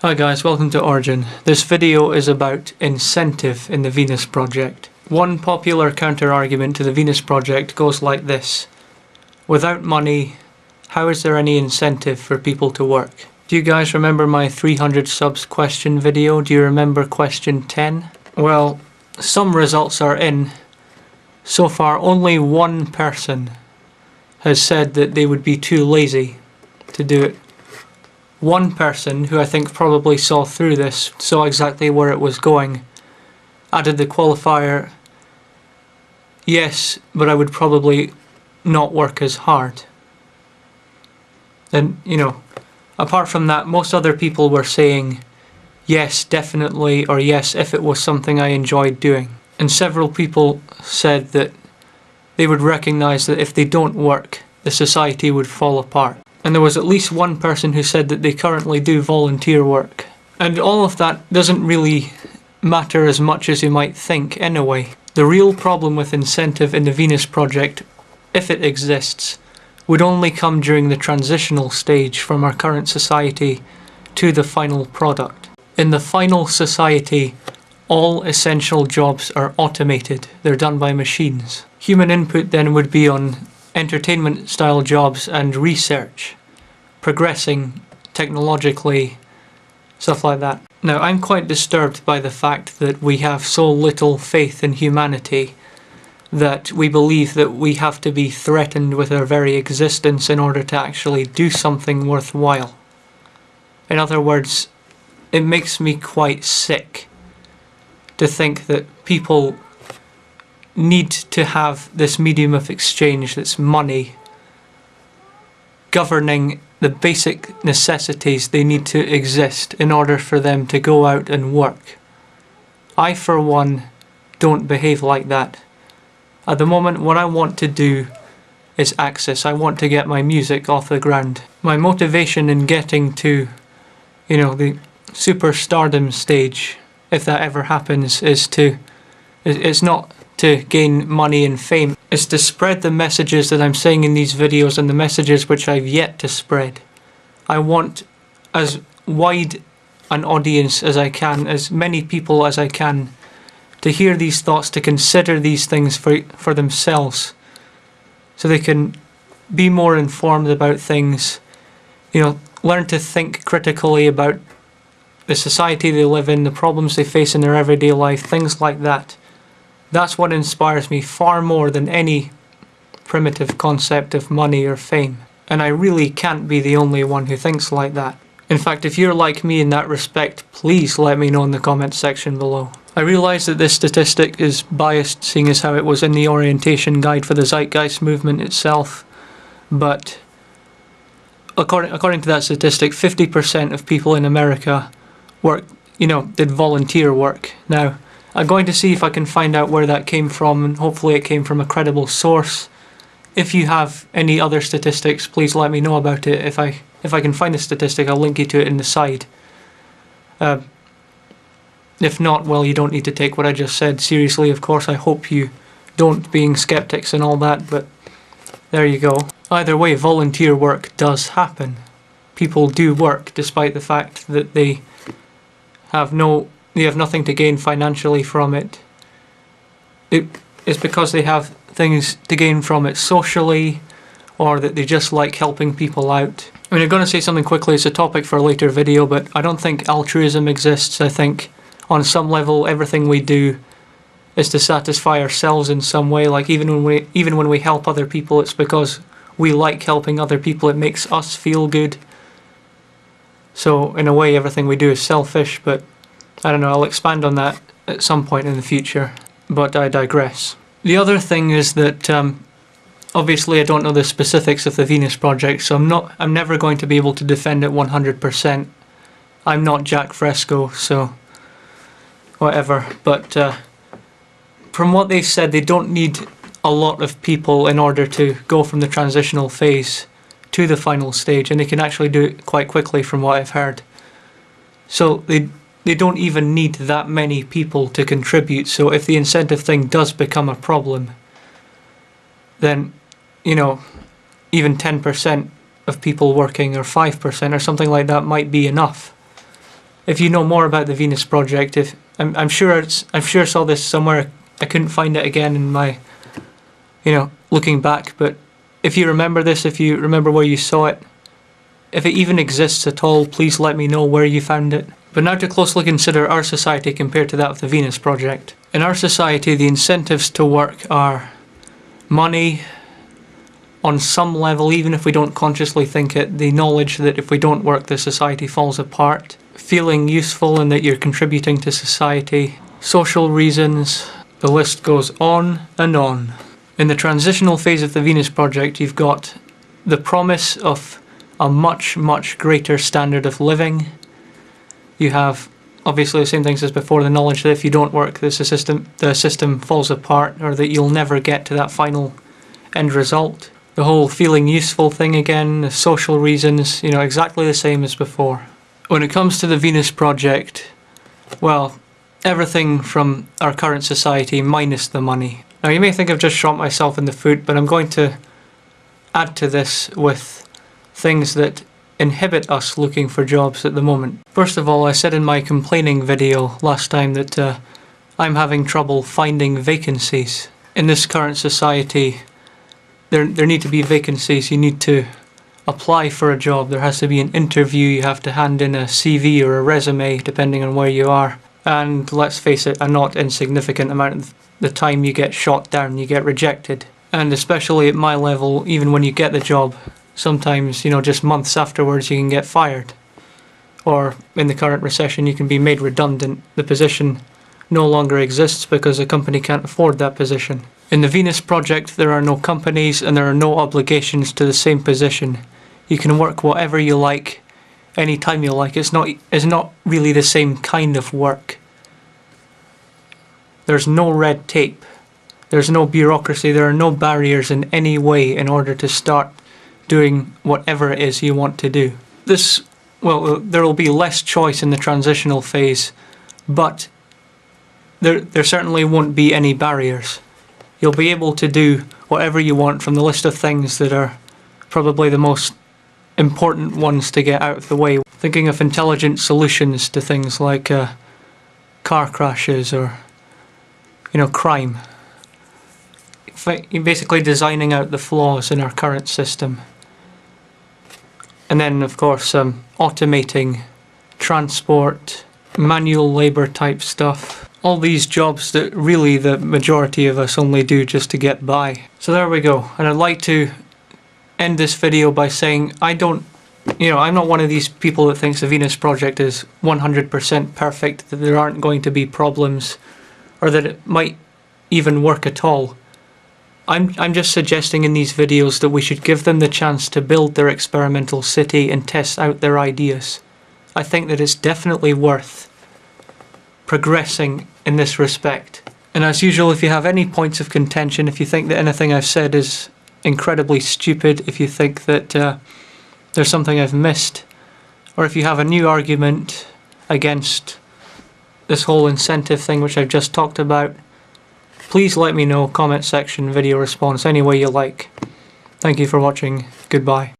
Hi guys, welcome to Origin. This video is about incentive in the Venus Project. One popular counter-argument to the Venus Project goes like this. Without money, how is there any incentive for people to work? Do you guys remember my 300 subs question video? Do you remember question 10? Well, some results are in. So far, only one person has said that they would be too lazy to do it. One person, who I think probably saw through this, saw exactly where it was going, added the qualifier, yes, but I would probably not work as hard. And, apart from that, most other people were saying, yes, definitely, or yes, if it was something I enjoyed doing. And several people said that they would recognise that if they don't work, the society would fall apart. And there was at least one person who said that they currently do volunteer work. And all of that doesn't really matter as much as you might think anyway. The real problem with incentive in the Venus Project, if it exists, would only come during the transitional stage from our current society to the final product. In the final society, all essential jobs are automated. They're done by machines. Human input then would be on entertainment style jobs and research, progressing technologically, stuff like that. Now, I'm quite disturbed by the fact that we have so little faith in humanity that we believe that we have to be threatened with our very existence in order to actually do something worthwhile. In other words, it makes me quite sick to think that people need to have this medium of exchange, that's money, governing the basic necessities they need to exist in order for them to go out and work. I, for one, don't behave like that. At the moment, what I want to do is access. I want to get my music off the ground. My motivation in getting to, the superstardom stage, if that ever happens, it's not to gain money and fame. It's to spread the messages that I'm saying in these videos and the messages which I've yet to spread. I want as wide an audience as I can, as many people as I can, to hear these thoughts, to consider these things for themselves, so they can be more informed about things, learn to think critically about the society they live in, the problems they face in their everyday life, things like that. That's what inspires me far more than any primitive concept of money or fame. And I really can't be the only one who thinks like that. In fact, if you're like me in that respect, please let me know in the comments section below. I realise that this statistic is biased, seeing as how it was in the orientation guide for the Zeitgeist movement itself, but according to that statistic, 50% of people in America did volunteer work. Now, I'm going to see if I can find out where that came from, and hopefully it came from a credible source. If you have any other statistics, please let me know about it. If I can find a statistic, I'll link you to it in the side. If not, well, you don't need to take what I just said seriously, of course. I hope you don't, being skeptics and all that, but there you go. Either way, volunteer work does happen. People do work despite the fact that they have nothing to gain financially from it. It's because they have things to gain from it socially, or that they just like helping people out. I mean, I'm going to say something quickly, it's a topic for a later video, but I don't think altruism exists. I think on some level everything we do is to satisfy ourselves in some way. Like even when we help other people, it's because we like helping other people. It makes us feel good. So in a way, everything we do is selfish, but I don't know, I'll expand on that at some point in the future, but I digress. The other thing is that obviously I don't know the specifics of the Venus Project, so I'm never going to be able to defend it 100%. I'm not Jack Fresco, so whatever. But from what they've said, they don't need a lot of people in order to go from the transitional phase to the final stage, and they can actually do it quite quickly from what I've heard. So they don't even need that many people to contribute. So if the incentive thing does become a problem, then, even 10% of people working, or 5% or something like that, might be enough. if you know more about the Venus Project, I'm sure I saw this somewhere. I couldn't find it again in my, looking back. But if you remember this, if you remember where you saw it, if it even exists at all, please let me know where you found it. But now to closely consider our society compared to that of the Venus Project. In our society, the incentives to work are money, on some level, even if we don't consciously think it, the knowledge that if we don't work, the society falls apart, feeling useful and that you're contributing to society, social reasons, the list goes on and on. In the transitional phase of the Venus Project, you've got the promise of a much, much greater standard of living. You have obviously the same things as before, the knowledge that if you don't work, the system falls apart, or that you'll never get to that final end result. The whole feeling useful thing again, the social reasons, exactly the same as before. When it comes to the Venus Project, well, everything from our current society minus the money. Now you may think I've just shot myself in the foot, but I'm going to add to this with things that inhibit us looking for jobs at the moment. First of all, I said in my complaining video last time that I'm having trouble finding vacancies. In this current society, there need to be vacancies. You need to apply for a job. There has to be an interview. You have to hand in a CV or a resume, depending on where you are. And let's face it, a not insignificant amount of the time you get shot down, you get rejected. And especially at my level, even when you get the job, sometimes, just months afterwards you can get fired. Or in the current recession, you can be made redundant. The position no longer exists because a company can't afford that position. In the Venus Project, there are no companies and there are no obligations to the same position. You can work whatever you like, anytime you like. It's not really the same kind of work. There's no red tape. There's no bureaucracy. There are no barriers in any way in order to start doing whatever it is you want to do. There will be less choice in the transitional phase, but there certainly won't be any barriers. You'll be able to do whatever you want from the list of things that are probably the most important ones to get out of the way. Thinking of intelligent solutions to things like car crashes or, crime. Basically designing out the flaws in our current system. And then, of course, automating transport, manual labour type stuff. All these jobs that really the majority of us only do just to get by. So there we go. And I'd like to end this video by saying I'm not one of these people that thinks the Venus Project is 100% perfect, that there aren't going to be problems, or that it might even work at all. I'm just suggesting in these videos that we should give them the chance to build their experimental city and test out their ideas. I think that it's definitely worth progressing in this respect. And as usual, if you have any points of contention, if you think that anything I've said is incredibly stupid, if you think that there's something I've missed, or if you have a new argument against this whole incentive thing which I've just talked about, please let me know, comment section, video response, any way you like. Thank you for watching. Goodbye.